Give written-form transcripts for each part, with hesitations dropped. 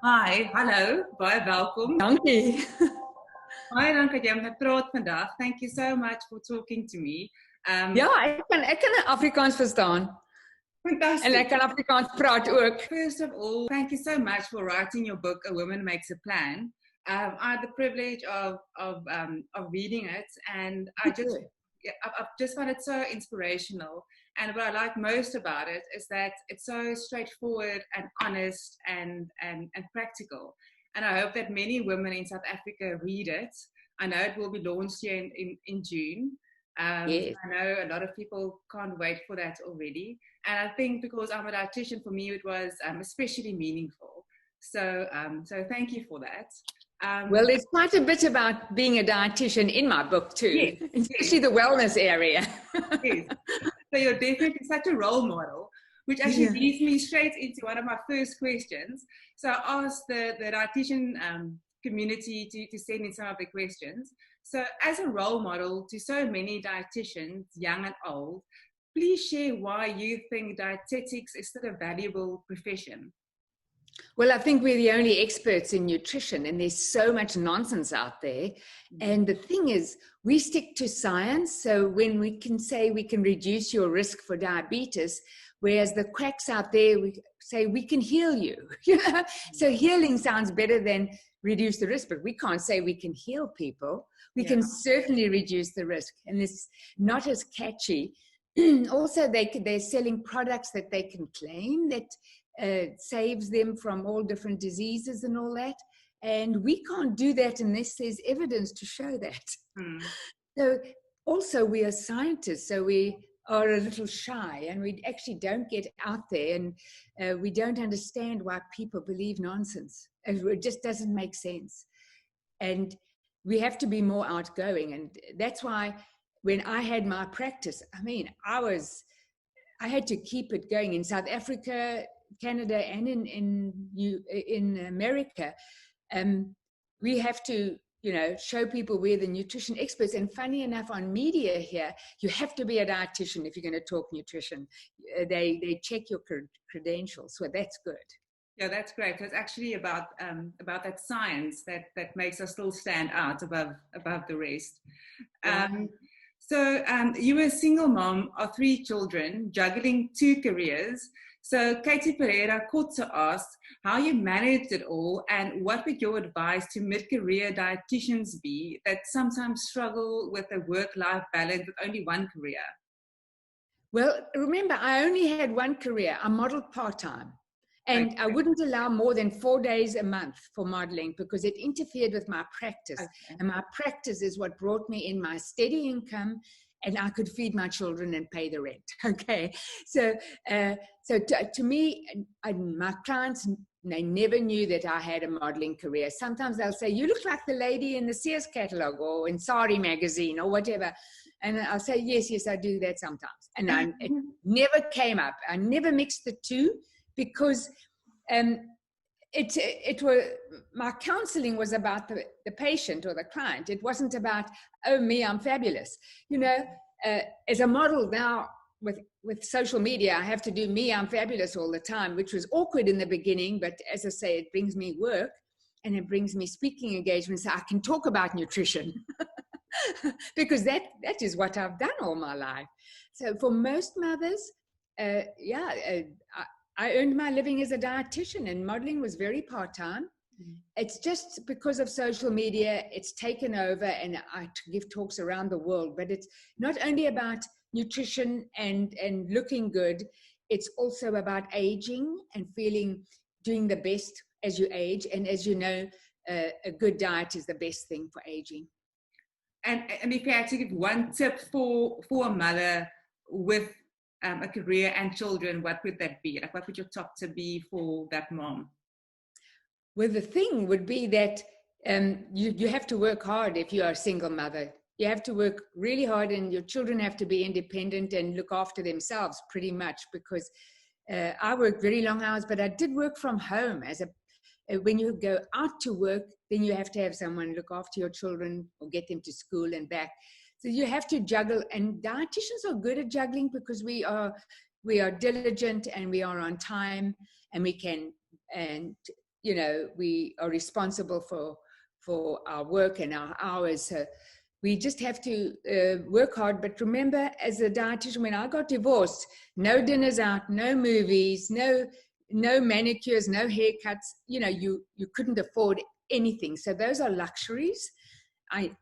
Hi, hallo, baie welkom. Dankie. Baie dankie dat jy met my praat vandag. Thank you so much for talking to me. Ja, ek kan Afrikaans verstaan en Fantastic. ek kan Afrikaans praat ook. First of all, thank you so much for writing your book, A Woman Makes a Plan. I had the privilege of reading it, and I've just found it so inspirational. And what I like most about it is that it's so straightforward and honest and practical. And I hope that many women in South Africa read it. I know it will be launched here in June. Yes. I know a lot of people can't wait for that already. And I think because I'm a dietitian, for me it was especially meaningful. So thank you for that. Well, there's quite a bit about being a dietitian in my book too, yes, especially the wellness area. Yes. So you're definitely such a role model, which actually leads me straight into one of my first questions. So I asked the dietitian community to send in some of the questions. So as a role model to so many dietitians, young and old, please share why you think dietetics is still a valuable profession. Well, I think we're the only experts in nutrition, and there's so much nonsense out there. And the thing is, we stick to science. So when we can say we can reduce your risk for diabetes, whereas the quacks out there, we say we can heal you. So healing sounds better than reduce the risk, but we can't say we can heal people. We can certainly reduce the risk, and it's not as catchy. Also, they're selling products that they can claim that saves them from all different diseases and all that. And we can't do that unless there's evidence to show that. So also we are scientists, so we are a little shy, and we actually don't get out there, and we don't understand why people believe nonsense. It just doesn't make sense. And we have to be more outgoing. And that's why when I had my practice, I mean, I had to keep it going in South Africa, Canada, and in America. We have to, show people we're the nutrition experts. And funny enough, on media here, you have to be a dietitian if you're going to talk nutrition. They check your credentials, so that's good. Yeah, that's great. So it's actually about that science that makes us still stand out above the rest. So you were a single mom of 3 children, juggling 2 careers. So Katie Pereira Kotze asked how you managed it all, and what would your advice to mid-career dietitians be that sometimes struggle with a work-life balance with only one career? Well, remember, I only had one career. I modeled part-time. And I wouldn't allow more than 4 days a month for modeling because it interfered with my practice. And my practice is what brought me in my steady income, and I could feed my children and pay the rent. Okay. So to me, my clients, they never knew that I had a modeling career. Sometimes they'll say, you look like the lady in the Sears catalog or in Sari magazine or whatever. And I'll say, yes, I do that sometimes. And it never came up. I never mixed the two. Because it was, my counseling was about the patient or the client. It wasn't about, oh, me, I'm fabulous. As a model now with social media, I have to do me, I'm fabulous all the time, which was awkward in the beginning. But as I say, it brings me work and it brings me speaking engagements. So I can talk about nutrition because that is what I've done all my life. So for most mothers, I earned my living as a dietitian, and modeling was very part-time. It's just because of social media, it's taken over, and I give talks around the world. But it's not only about nutrition and looking good, it's also about aging and doing the best as you age. And as you know, a good diet is the best thing for aging. And if you had to give one tip for a mother with a career and children, what would that be? Like, what would your top tip be for that mom? Well, the thing would be that you have to work hard if you are a single mother. You have to work really hard, and your children have to be independent and look after themselves pretty much, because I worked very long hours, but I did work from home. When you go out to work, then you have to have someone look after your children or get them to school and back. So you have to juggle, and dietitians are good at juggling because we are diligent and we are on time, and we can you know, we are responsible for our work and our hours. So we just have to work hard. But remember, as a dietitian, when I got divorced, no dinners out, no movies, no manicures, no haircuts. You know, you couldn't afford anything. So those are luxuries.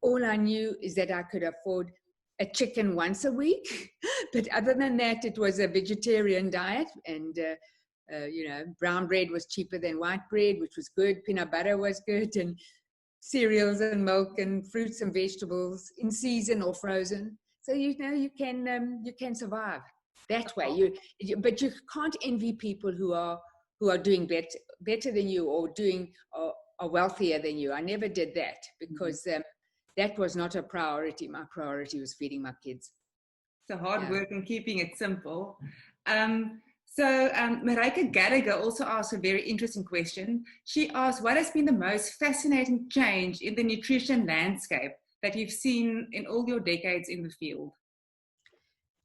All I knew is that I could afford a chicken once a week, but other than that, it was a vegetarian diet, and you know, brown bread was cheaper than white bread, which was good. Peanut butter was good, and cereals and milk and fruits and vegetables in season or frozen. So you know you can survive that way. But you can't envy people who are doing better than you, or are wealthier than you. I never did that, because that was not a priority. My priority was feeding my kids. So hard work and keeping it simple. Marijke Gallagher also asked a very interesting question. She asked, what has been the most fascinating change in the nutrition landscape that you've seen in all your decades in the field?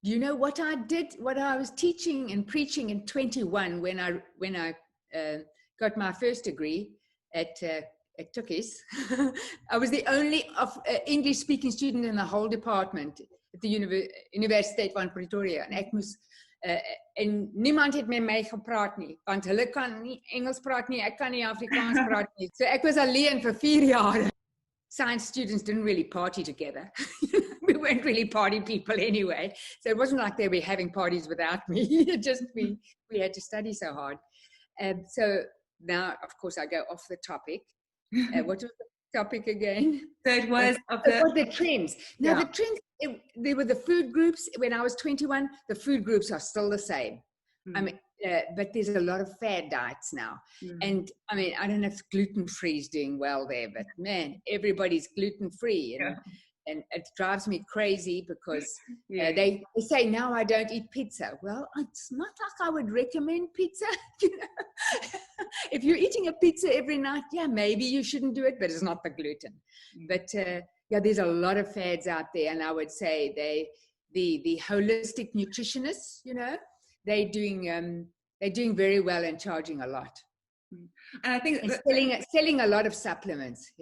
You know what I did, what I was teaching and preaching in 21 when I got my first degree at Tukkies. I was the only English-speaking student in the whole department at the Universiteit van Pretoria. En ek moes en niemand het met my gepraat nie, want hulle kan nie Engels praat nie, ek kan nie Afrikaans praat nie. So ek was alleen vir 4 jaar. Science students didn't really party together. We weren't really party people anyway. So it wasn't like they were having parties without me. Just we had to study so hard. So now, of course, I go off the topic. What was the topic again? So it was the trends. Now, the trends, there were the food groups. When I was 21, the food groups are still the same. I mean, but there's a lot of fad diets now. And I mean, I don't know if gluten-free is doing well there, but man, everybody's gluten-free. And it drives me crazy because they say, now I don't eat pizza. Well, it's not like I would recommend pizza. You know? If you're eating a pizza every night, maybe you shouldn't do it, but it's not the gluten. But there's a lot of fads out there. And I would say the holistic nutritionists, you know, they're doing very well and charging a lot. And I think selling a lot of supplements.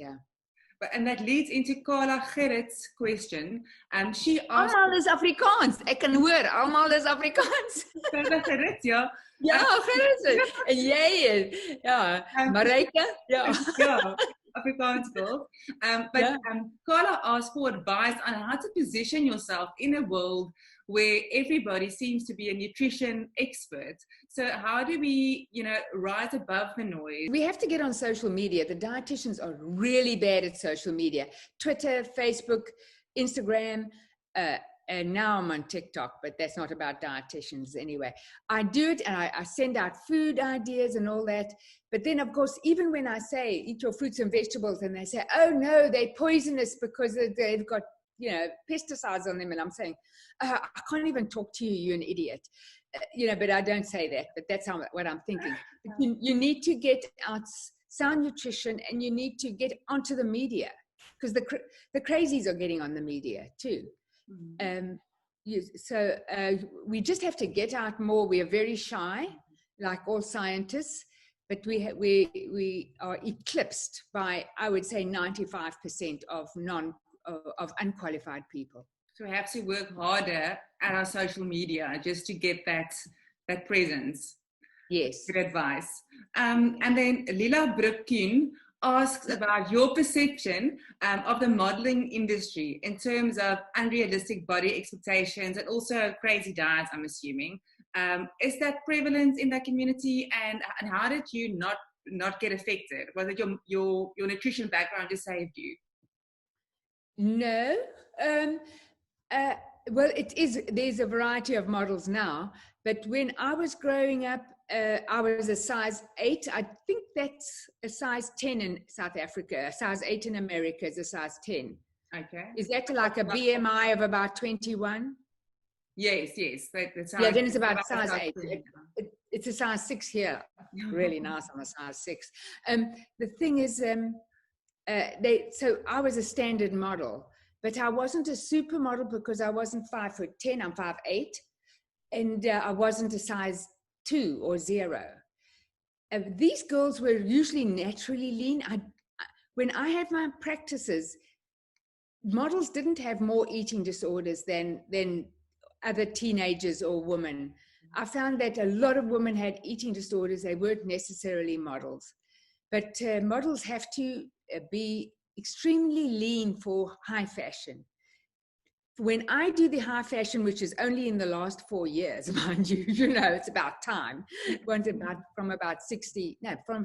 And that leads into Carla Gerrit's question. She asked... Almal is Afrikaans. Ek kan hoor, almal is Afrikaans. Carla Gerrit, ja. Ja, Gerrit. En jy, Marijke, Afrikaans girl. Carla asked for advice on how to position yourself in a world where everybody seems to be a nutrition expert. So how do we, you know, rise above the noise? We have to get on social media. The dietitians are really bad at social media. Twitter, Facebook, Instagram, and now I'm on TikTok, but that's not about dietitians anyway. I do it, and I send out food ideas and all that. But then, of course, even when I say, eat your fruits and vegetables, and they say, oh no, they're poisonous because they've got, you know, pesticides on them. And I'm saying, I can't even talk to you, you're an idiot. You know, but I don't say that, but that's what I'm thinking. But you need to get out sound nutrition, and you need to get onto the media, because the crazies are getting on the media too. So we just have to get out more. We are very shy, like all scientists, but we are eclipsed by, I would say, 95% of unqualified people. So we have to work harder at our social media just to get that presence. Yes. Good advice. And then Lila Broekkuhn asks about your perception of the modeling industry in terms of unrealistic body expectations and also crazy diets, I'm assuming. Is that prevalent in that community, and how did you not get affected? Was it your nutrition background just saved you? No. Well, there's a variety of models now, but when I was growing up, I was a size 8. I think that's a size 10 in South Africa. A size 8 in America is a size 10. Okay. Is that like a BMI of about 21? Yes. Then it's about size 8. It's a size 6 here. Really nice on a size 6. The thing is, so I was a standard model, but I wasn't a supermodel because I wasn't 5'10". I'm 5'8", and I wasn't a size 2 or 0. these girls were usually naturally lean. When I had my practices, models didn't have more eating disorders than other teenagers or women. I found that a lot of women had eating disorders. They weren't necessarily models. But models have to be extremely lean for high fashion. When I do the high fashion, which is only in the last 4 years, mind you, it's about time. From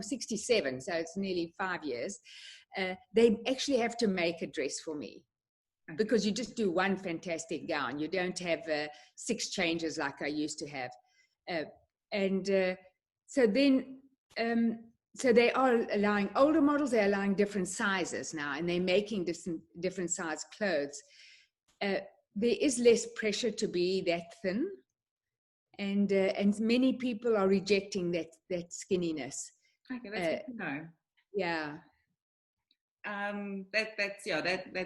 67, so it's nearly 5 years. They actually have to make a dress for me, because you just do one fantastic gown. You don't have 6 changes like I used to have. So they are allowing older models, they're allowing different sizes now, and they're making different size clothes. There is less pressure to be that thin, and many people are rejecting that skinniness. Okay, that's good to know. Yeah.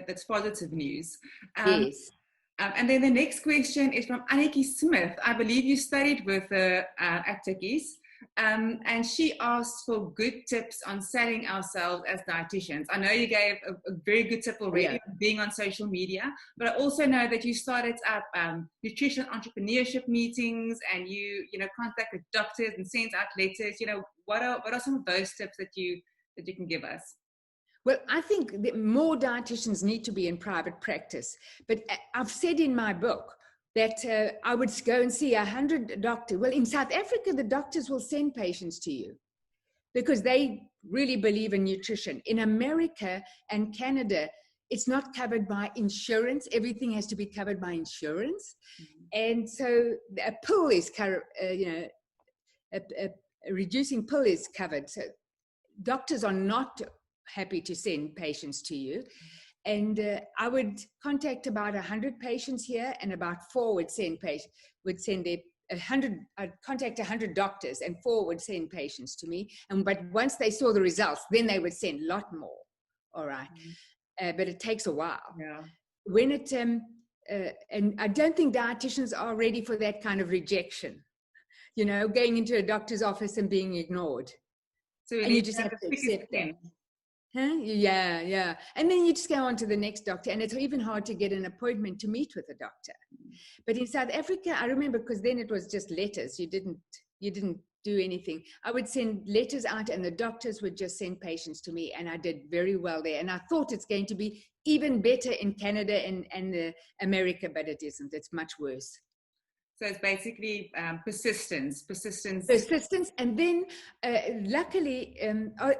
That's positive news. Yes. And then the next question is from Anneke Smith. I believe you studied with her at Tikkies. And she asked for good tips on selling ourselves as dietitians. I know you gave a very good tip already, being on social media, but I also know that you started up nutrition entrepreneurship meetings, and you contacted doctors and sent out letters. What are some of those tips that you can give us? Well, I think that more dietitians need to be in private practice. But I've said in my book that I would go and see 100 doctors. Well, in South Africa, the doctors will send patients to you because they really believe in nutrition. In America and Canada, it's not covered by insurance. Everything has to be covered by insurance. Mm-hmm. And so a pill is a reducing pill is covered. So doctors are not happy to send patients to you. And I would contact about 100 patients here, and about 4 would send I'd contact 100 doctors, and 4 would send patients to me. But once they saw the results, then they would send a lot more. All right. But it takes a while. Yeah. When it, and I don't think dietitians are ready for that kind of rejection, going into a doctor's office and being ignored. So you just have to accept that. Huh? Yeah. And then you just go on to the next doctor, and it's even hard to get an appointment to meet with a doctor. But in South Africa, I remember, because then it was just letters. You didn't do anything. I would send letters out, and the doctors would just send patients to me, and I did very well there. And I thought it's going to be even better in Canada and America, but it isn't. It's much worse. So it's basically persistence. And then luckily,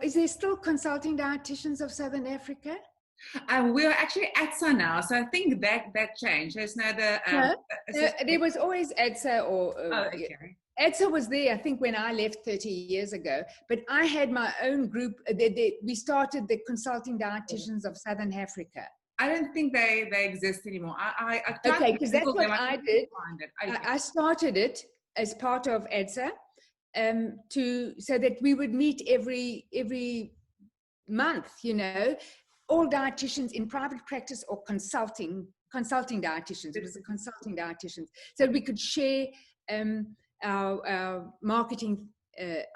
is there still consulting dietitians of Southern Africa? We're actually ATSA now, so I think that changed. There's now there was always ATSA ATSA was there, I think, when I left 30 years ago, but I had my own group. We started the Consulting Dietitians of Southern Africa. I don't think they exist anymore. Okay, because that's what I did. I started it as part of ATSA so that we would meet every month, all dietitians in private practice or consulting dietitians. It was the consulting dietitians. So we could share our marketing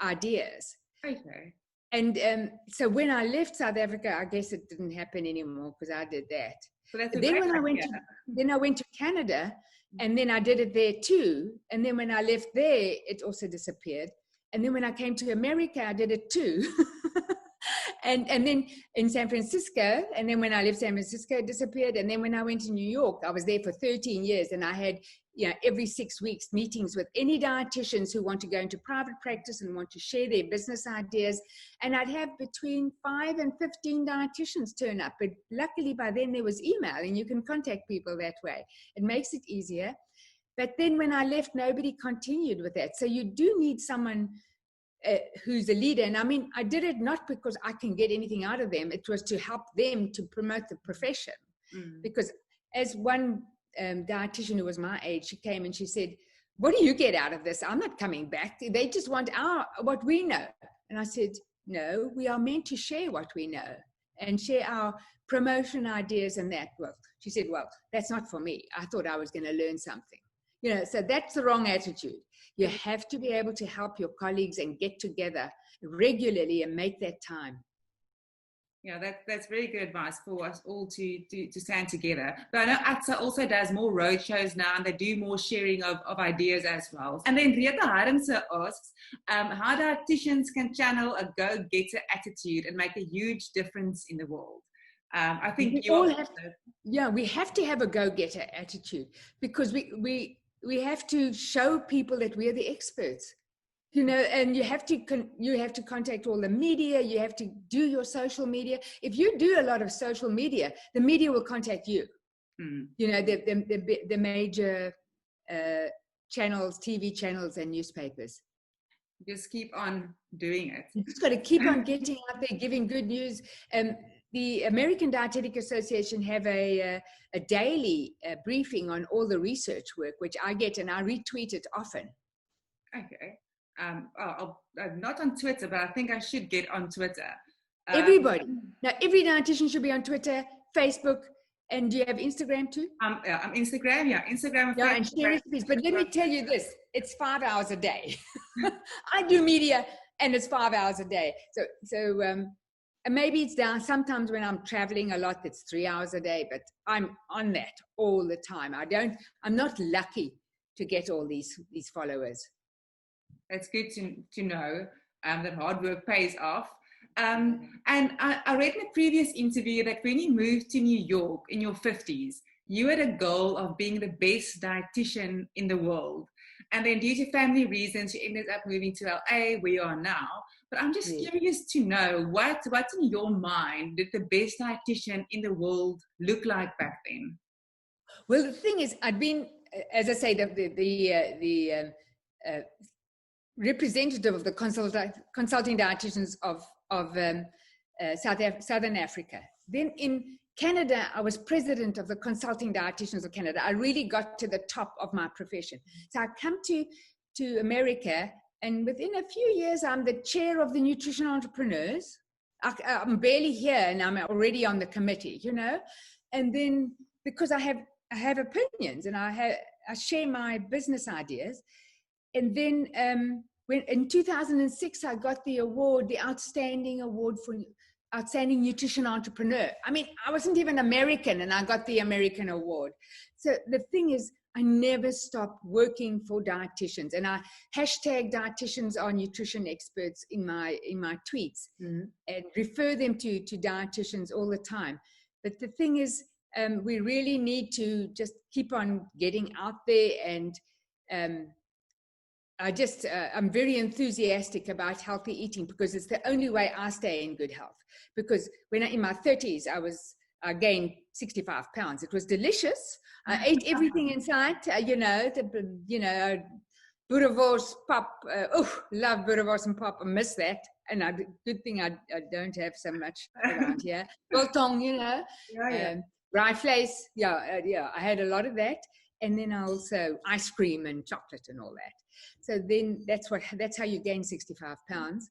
ideas. Okay. And so when I left South Africa, I guess it didn't happen anymore because I did that. So that's then I went to Canada, and then I did it there too. And then when I left there, it also disappeared. And then when I came to America, I did it too. and then in San Francisco, and then when I left San Francisco, it disappeared. And then when I went to New York, I was there for 13 years, and I had every 6 weeks meetings with any dietitians who want to go into private practice and want to share their business ideas. And I'd have between 5 and 15 dietitians turn up. But luckily by then there was email, and you can contact people that way. It makes it easier. But then when I left, nobody continued with that. So you do need someone who's a leader. And I mean, I did it not because I can get anything out of them. It was to help them to promote the profession. Because as one dietitian who was my age, she came and she said, "What do you get out of this? I'm not coming back. They just want what we know." And I said, "No, we are meant to share what we know and share our promotion ideas and that." Well, she said, "Well, that's not for me. I thought I was going to learn something." So that's the wrong attitude. You have to be able to help your colleagues and get together regularly and make that time. Yeah, that's very good advice for us all to stand together. But I know ATSA also does more roadshows now, and they do more sharing of ideas as well. And then Rita Harmse asks, how dietitians can channel a go-getter attitude and make a huge difference in the world. I think we have to have a go-getter attitude, because we have to show people that we're the experts. And you have to contact all the media. You have to do your social media. If you do a lot of social media, the media will contact you. The major channels, TV channels, and newspapers. Just keep on doing it. You just got to keep on getting out there, giving good news. The American Dietetic Association have a daily briefing on all the research work, which I get, and I retweet it often. Okay. I'm not on Twitter, but I think I should get on Twitter. Everybody. Now, every dietitian should be on Twitter, Facebook, and do you have Instagram too? I'm Instagram, Instagram. Yeah, and share recipes. But let me tell you this, it's 5 hours a day. I do media, and it's 5 hours a day. So and maybe it's down. Sometimes when I'm traveling a lot, it's 3 hours a day, but I'm on that all the time. I'm not lucky to get all these followers. It's good to know that hard work pays off. And I read in a previous interview that when you moved to New York in your 50s, you had a goal of being the best dietitian in the world. And then due to family reasons, you ended up moving to LA, where you are now. But I'm just curious to know, what's in your mind did the best dietitian in the world look like back then? Well, the thing is, I'd been, as I say, the representative of the consulting dietitians of Southern Africa. Then in Canada, I was president of the consulting dietitians of Canada. I really got to the top of my profession. So I come to America, and within a few years, I'm the chair of the nutrition entrepreneurs. I'm barely here, and I'm already on the committee, And then because I have opinions, and I share my business ideas. And then when in 2006, I got the award, the Outstanding Award for Outstanding Nutrition Entrepreneur. I mean, I wasn't even American, and I got the American award. So the thing is, I never stopped working for dietitians, and I hashtag dietitians are nutrition experts in my tweets, and refer them to dietitians all the time. But the thing is, we really need to just keep on getting out there, and I'm very enthusiastic about healthy eating, because it's the only way I stay in good health. Because when in my 30s, I gained 65 pounds. It was delicious. I ate everything in sight, boerewors, pap. Love boerewors and pap. I miss that. And good thing I don't have so much around here. Biltong, rye flakes. I had a lot of that. And then also ice cream and chocolate and all that. So then that's how you gain 65 pounds.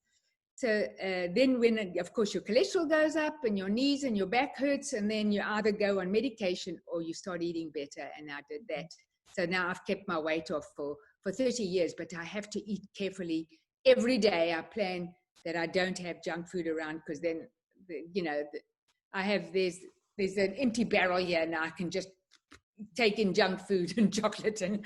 So then when, of course, your cholesterol goes up and your knees and your back hurts, and then you either go on medication or you start eating better. And I did that. So now I've kept my weight off for 30 years, but I have to eat carefully every day. I plan that I don't have junk food around, because then, there's an empty barrel here, and I can just take in junk food and chocolate and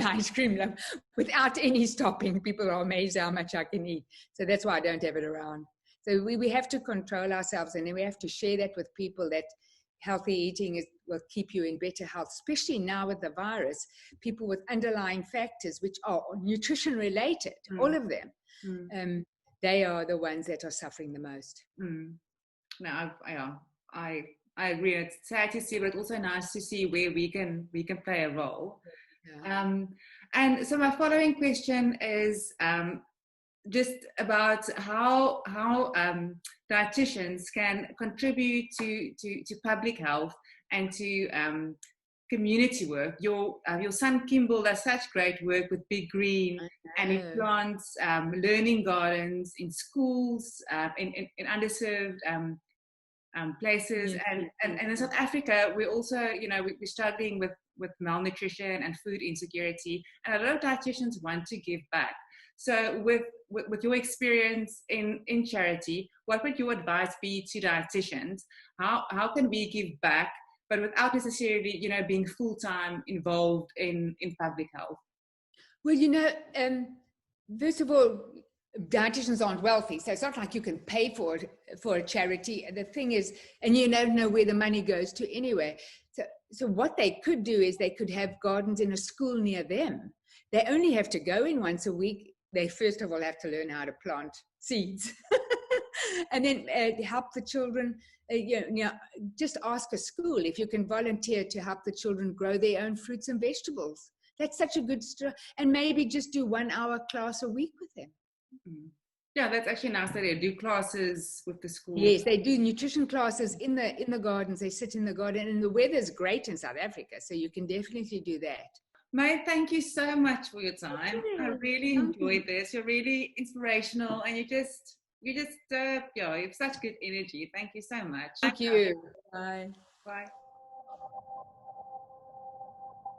ice cream without any stopping. People are amazed how much I can eat. So that's why I don't have it around. So we have to control ourselves, and then we have to share that with people, that healthy eating will keep you in better health, especially now with the virus. People with underlying factors, which are nutrition related, all of them, they are the ones that are suffering the most. No, I agree. It's sad to see, but it's also nice to see where we can play a role. Yeah. And so my following question is just about how dietitians can contribute to public health and to community work. Your son Kimball does such great work with Big Green, and he plants learning gardens in schools, in underserved places. And in South Africa, we also, we're struggling with malnutrition and food insecurity. And a lot of dietitians want to give back. So with your experience in charity, what would your advice be to dietitians? How can we give back, but without necessarily, being full-time involved in public health? Well, first of all, dietitians aren't wealthy, so it's not like you can pay for it for a charity. The thing is, and you don't know where the money goes to anyway. So what they could do is they could have gardens in a school near them. They only have to go in once a week. They first of all have to learn how to plant seeds, and then help the children. Just ask a school if you can volunteer to help the children grow their own fruits and vegetables. That's such a good start. And maybe just do 1 hour class a week with them. Yeah, that's actually nice that they do classes with the school. Yes, they do nutrition classes in the gardens. They sit in the garden, and the weather's great in South Africa, so you can definitely do that. Maye, thank you so much for your time. I really enjoyed this. You're really inspirational, and you have such good energy. Thank you so much. Thank you. Bye. Bye.